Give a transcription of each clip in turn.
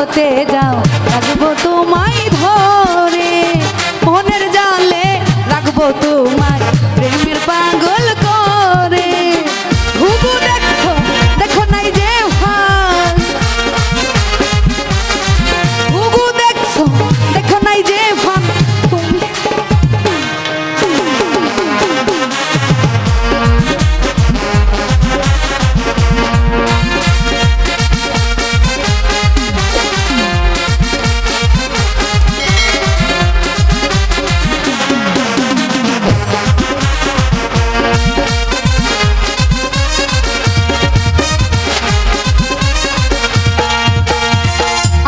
আলোতে যাও রাখবো তোমায় ধরে, মনের জালে রাখবো তোমায় প্রেমের পাগল করে। ঘুঘু দেখো দেখো নাই যে ভান, ঘুঘু দেখছো দেখো নাই যে ভান, তুমি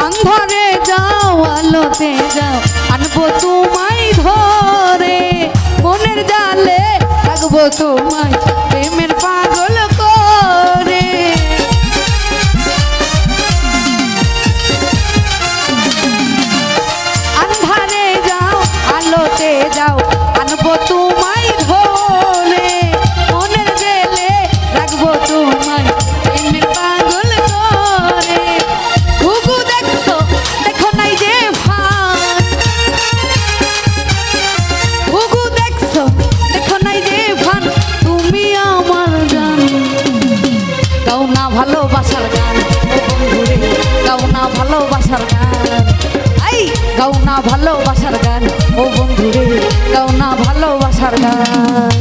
আন্ধারে যাও আলোতে যাও আনবো তোমায় ধরে, মনের জালে রাখবো তোমায় প্রেমের পাগল করে। আন্ধারে যাও আলোতে যাও আনবো তোমায় ধরে, মনের জালে রাখবো তোমায় প্রেমের পাগল করে। ঘুঘু দেখছো দেখো নাই যে ভান, ঘুঘু দেখছো দেখো নাই যে ভান, তুমি আমার জান। গাও না ভালোবাসার গান ও বন্ধুরে, গাও না ভালোবাসার গান, আই গাও না ভালোবাসার গান ও বন্ধুরে, গাও না ভালোবাসার গান।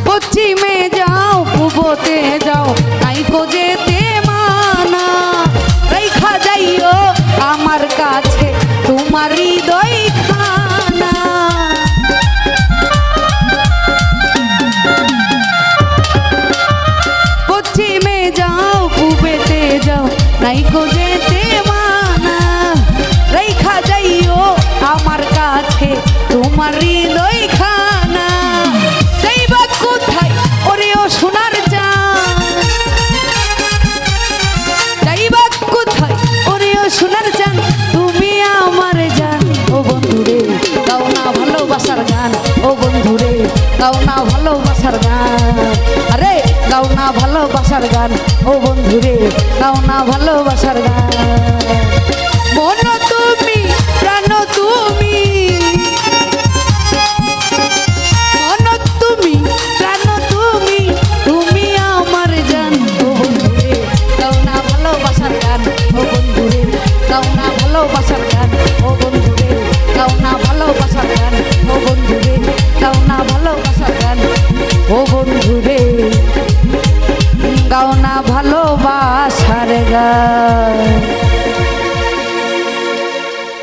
পশ্চিমে যাও পূবতে যাও নাইকো যেতে মানা, রেখা যাইও আমার কাছে তোমার হৃদয় খানা। পশ্চিমে যাও পূবেতে যাও নাইকো যেতে মানা, রেখা যাইও আমার কাছে তোমার হৃদয় খানা। যাইবা কোথায় ওরে ও সোনার চাঁদ, যাইবা কোথায় ওরে ও সোনার চাঁদ, তুমি আমার জান ও বন্ধুরে, গাও না ভালোবাসার গান ও বন্ধুরে, গাও না ভালোবাসার গান, আরে গাও না ভালোবাসার গান ও বন্ধুরে, গাও না ভালোবাসার গান। মন তুমি প্রাণ তুমি, মন তুমি প্রাণ তুমি, তুমি আমার জান ও বন্ধুরে, গাও না ভালোবাসার গান ও বন্ধুরে, গাও না ভালোবাসার গান ও বন্ধুরে, গাও না ভালোবাসার গান ও বন্ধুরে, গাও না ভালোবাসার গান ও বন্ধুরে, গাও না ভালোবাসার গান।